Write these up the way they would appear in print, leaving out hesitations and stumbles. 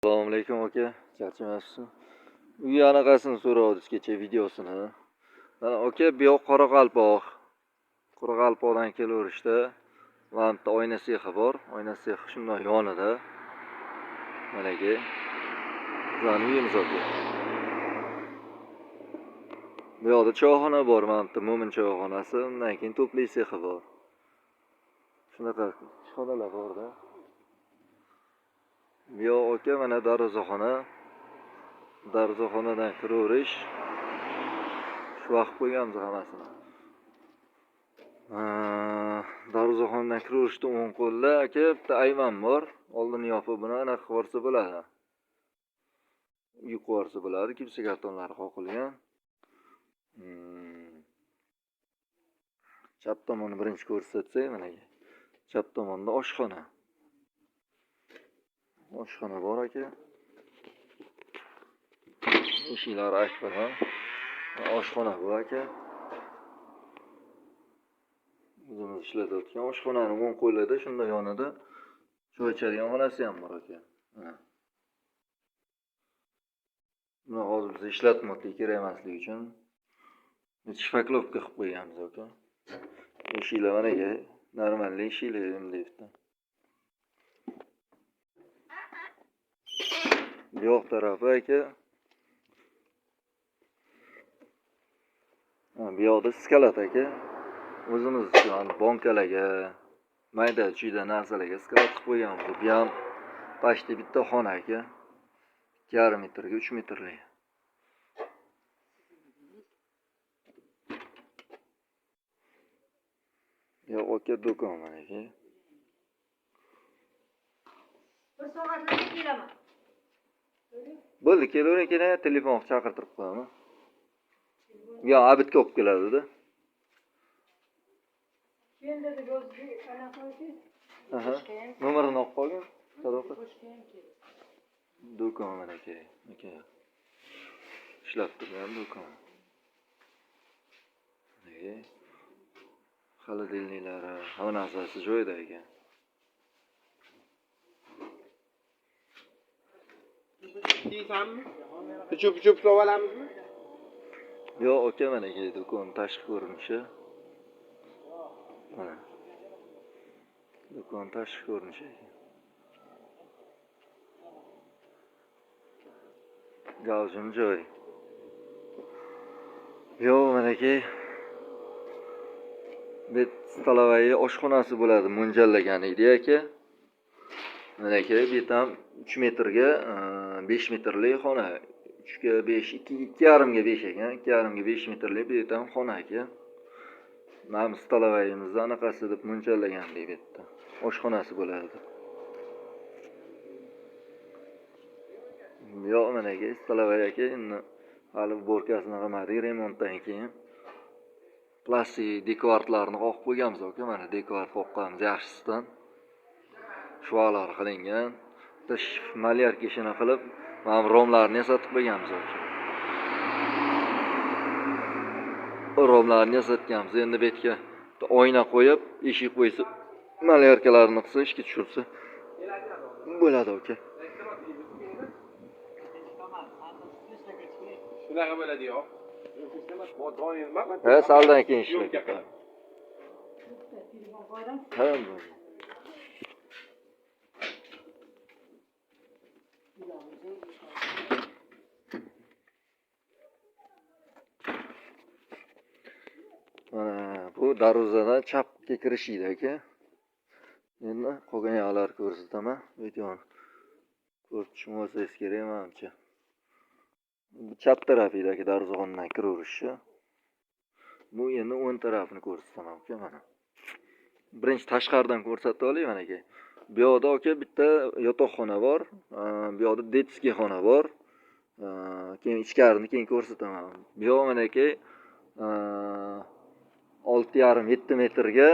Assalomu alaykum aka, charchamayapsizmi? Uy anaqasini so'ravdik kecha videosini. Mana aka, bu yoq Qoraqalpoq. Qoraqalpoqdan kelaverishda mana bitta oyna sexi bor. Oyna sexi shundoq yonida. Mana aka. Bizning uyimiz aka. Bu yoqda choyxona bor, mana bitta Mo'min choyxonasi, undan keyin to'pli sexi bor. Shunaqa ishxonalar bor-da. Bu yoq aka, mana darvozaxona. Darvozaxonadan kiraverish. Shu vaqt qo'yganmiz hammasini. Darvozaxonadan kiraverishda o'ng qo'lda aka bitta ayvon bor. Oldini yopib buni anaqa qilib yuborsa bo'ladi. Uyib yuborsa bo'ladi. Kimsa kartonlari qoqilgan. Chap tomonni birinchi ko'rsatsak, mana aka. Chap tomonda oshxona. Oshxona bor aka. Eshiklari ochilgan. Oshxona bu aka. O'zimiz ishlatayotgan oshxonaning o'ng qo'lida shunda yonida choy ichadigan xonasi ham bor aka. Buni hozir biz ishlatmoqlik kerak emasligi uchun shpaklovka qilib qo'yganmiz aka. Eshiklar mana aka, normalniy eshiklar endi bitta. Bu yoq tarafi aka. Bu yoqda skalat aka. O'zimiz uchun bankalarga, mayda-chuyda narsalarga skalat qilib qo'yganmiz. Bu ham pashti bitta xona aka. 2,5 metrga 3 metrlik. Yo'q aka, do'kon mana aka. Bir soatdan kelaman. Bo'ldi, kelavering keyin telefon chaqirtirib qo'yaman. Yo, abitga olib keladi-da. Keyin dedi o'ziga anaqa qilib. Nomerini olib qolgan. Sadoqat. Do'kon mana aka. Aka. Ishlab turgan do'kon. Nega? Xolodilniklari, hamma narsasi joyida ekan. Deysanmi? Puchup olamizmi? Yo'q aka, mana aka do'kon tashqi ko'rinishi. Mana. Do'kon tashqi ko'rinishi ekan. Gavjum joy. Yo'q, mana aka. Bet stolovaya oshxonasi bo'ladi, mo'ljallagan edi aka. Mana aka, bu ham 3 metrga 5 metrlik xona. 3 ga 5, 2,5 ga 5 ekan. 2,5 ga 5 metrlik bu ham xona aka. Mana stolovayimizni anaqasi deb mo'ljallagan edi bu yerda. Oshxonasi bo'ladi. Yo'q, mana aka, stolovaya aka, endi hali borkasini qilmadik, remontdan keyin plastik dekoratlarni qo'yib qo'yganmiz aka. Mana dekorat qo'yib qo'yamiz yaxshisidan. Shuvaqlar qilingan. Tish malyarka ishini qilib, mana romlarni yasatib qo'yganmiz aka. Romlarni yasatganmiz. Endi bu yerga oyna qo'yib, eshik qo'ysa, malyarkalarni qilsa, ishga tushirsa bo'ladi aka. Shunaqa bo'ladi-yu. Ha, saldan keyin ishlar ketadi. Ha, mana bu darvozadan chapga kirish edi aka. Endi qolgan yoqlarni ko'rsataman. Videoni ko'rib tushunsangiz kerak menimcha. Bu chap tarafi edi aka, darvozaxonadan kiraverishi. Bu endi o'ng tarafini ko'rsataman aka mana. Birinchi tashqaridan ko'rsatib olay mana aka. Bu yoqda aka bitta yotoqxona bor. Bu yoqda detskiy xona bor. Keyin ichkarini keyin ko'rsataman. Bu yoq mana aka 6,5-7 metrga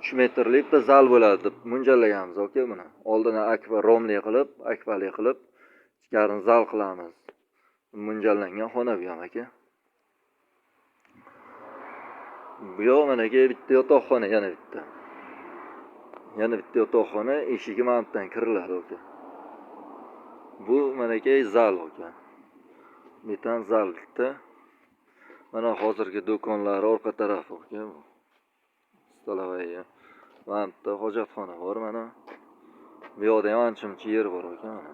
3 metrlik bitta zal bo'ladi deb mo'ljallaganmiz aka buni. Oldini akva romli qilib, akvali qilib, ichkarini zal qilamiz. Mo'ljallangan xona bu ham aka. Bu yoq mana aka bitta yotoqxona, yana bitta. Yana bitta yotoqxona, eshigi mana bundan kiriladi aka. Bu manaki zal aka. Metan zalda. Mana hozirgi do'konlar orqa tarafi aka bu. Stolovaya. Mana bitta hojatxona bor mana. Bu yoqda ham ancha yer bor aka mana.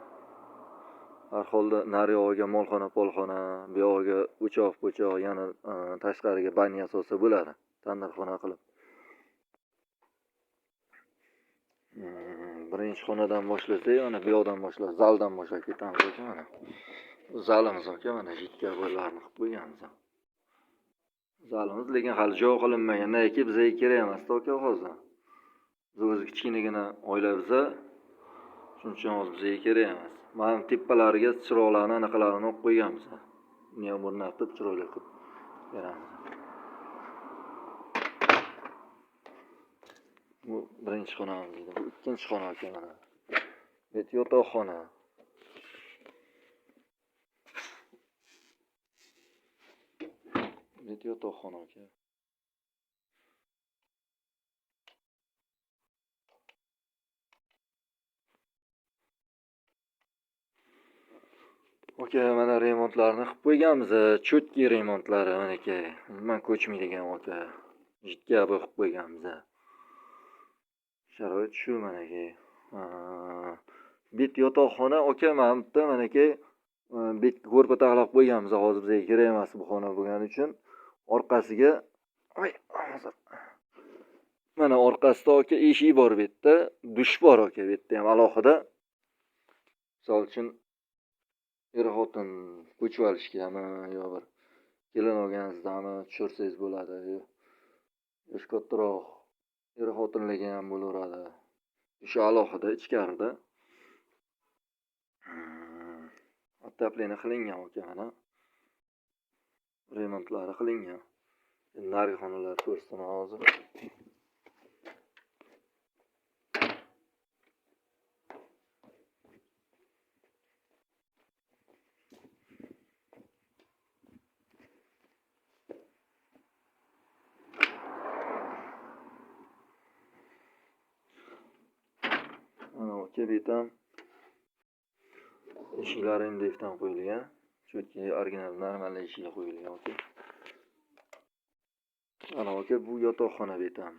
Har holda nari yog'iga molxona, polxona, bu yog'iga o'choq, yana tashqariga banya solsa bo'ladi. Tandirxona qilib. Birinchi xonadan boshlasak, mana bu yoqdan boshlab, zaldan boshlab ketamiz aka mana. Zalimiz aka mana jitka bo'ylarni qilib qo'yganmiz. Zalimiz lekin hali joy qilinmagan. Naki bizga kerak emas aka hozir. Biz o'zi kichkinagina oila biza. Shuning uchun hozir bizga kerak emas. Mana tepalariga chiroqlarni anaqalarini olib qo'yganmiz. Buni ham o'rnatib chiroyli qilib beramiz. Bu birinchi xonamiz edi. Bu ikkinchi xona aka mana. Bu yotoqxona. Bu yotoqxona aka. Aka mana remontlarni qilib qo'yganmiz. Cho'tki remontlari manaki. Umuman ko'chmaydigan aka. Jitka qilib qo'yganmiz. Sharoit shu manaki. Bet yotoqxona aka mana bitta manaki bet ko'rpa taxlab qo'yganmiz. Hozir bizga kerak emas bu xona bo'lgani uchun orqasiga hozir mana orqasida aka eshik bor bu yerda, dush bor aka bu yerda ham alohida. Misol uchun er-xotin ko'chib olishgami yo bir kelin olganingizdami tushirsangiz bo'ladi. Yosh kattaroq er-xotinligi ham bo'laveradi. O'sha alohida ichkarida. Otaplini qilingan aka mana. Remontlari qilingan. Nari xonalar ko'rsataman hozir. Mana aka betam eshiklari MDFdan qo'yilgan. Chunki original normal eshik qo'yilgan aka. Ana aka bu yotoqxona betam.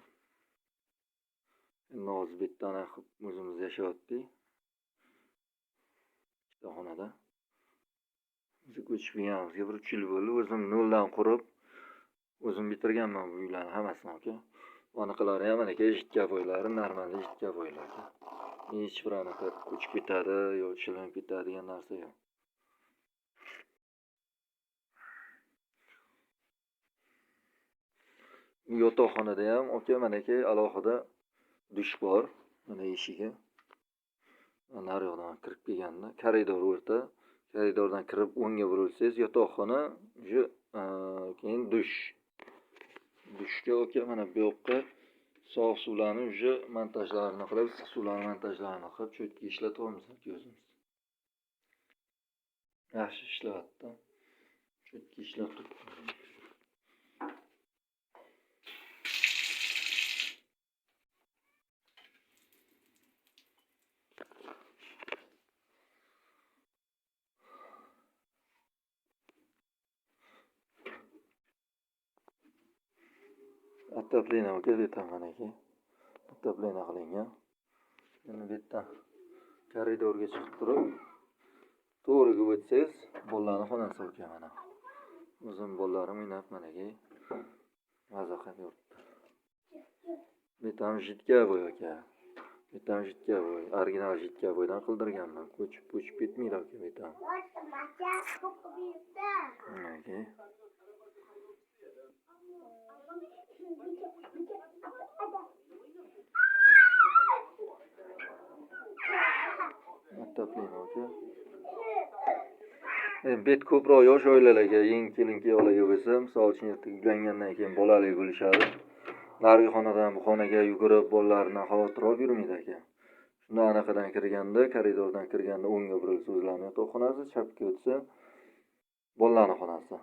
Hozir betdan qilib o'zimiz yashayaptik. Ikkita xonada. Biz ko'chib kelganimizga bir 3 yil bo'ldi. O'zim noldan qurib, o'zim bitirganman bu uylarni hammasini aka. Bunaqalari ham mana jitka bo'ylari, normal jitka bo'ylar aka. Hech bir anaqa ko'chib ketadi yoki shilinib ketadi degan narsa yo'q. Bu yotoqxonada ham aka manaki alohida dush bor. Mana eshigi. Nari yoqdan kirib kelganda koridor o'rta. Koridordan kirib o'ngga burilsangiz yotoqxona, keyin dush. Dushga aka mana bu yoqqa sovuq suvlarni montajlarini qilib, issiq suvlarni montajlarini qilib, cho'tki ishlatyapmiz o'zimiz. Yaxshi ishlayapti. Cho'tki ishlab turibdi. Otaplini aka betam manaki. Otaplini qilingan. Yana bu yerdan koridorga chiqib turib, to'g'riga o'tsangiz, bolalarning xonasi aka mana. O'zim bolalarim o'ynab manaki maza qilib yuribdi. Betam jitka bo'y aka. Betam jitka bo'y, original jitka bo'ydan qildirganman. Ko'chib ketmaydi aka betam. Manaki. Otaplini aka. Bet ko'proq yosh oilalarga, yangi kelin-kuyovlarga bo'lsa, misol uchun uylangandan keyin bolali bo'lishadi. Narigi xonadan bu xonaga yugurib, bolalardan xavotir olib yurmaydi aka. Shunda anaqadan kirganda, koridordan kirganda o'ngga burilsa o'zlarining yotoqxonasi, chapga o'tsa bolalarning xonasi.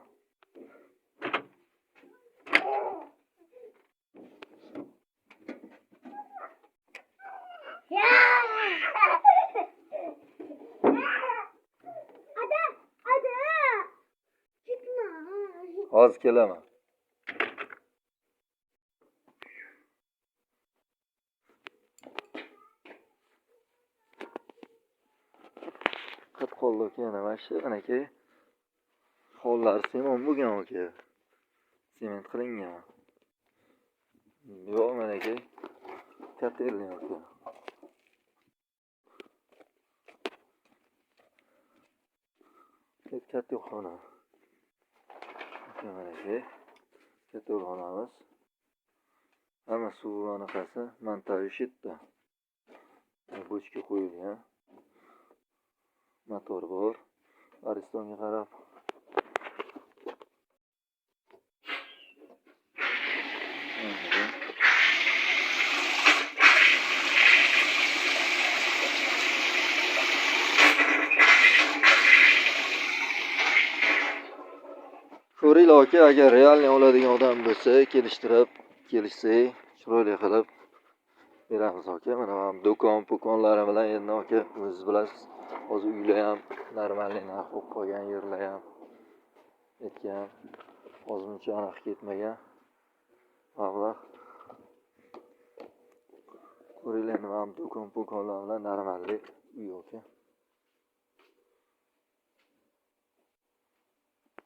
hozir kelaman. Qat qoldi aka, mana shu aka. Hollari semon bo'lgan aka. Sement qilingan. Yo'q mana aka. Katta e'lon aka. Katta xona. Mana aka. Katta xonamiz. Hamma suv anaqasi montaj etdi. Bochka qo'yilgan. Motor bor. Aristonga qarab. Ko'ringlar aka, agar realniy oladigan odam bo'lsa, kelishsak, chiroyli qilib beramiz aka. Mana do'kon-po'konlari bilan endi aka, o'zingiz bilasiz. Hozir uylar ham normalniy narx bo'lib qolgan, yerlar ham ketgan. Hozircha aniq ketmagan. Mablag' ko'ringlar, nima ham do'kon-po'konlar bilan normalniy uy aka.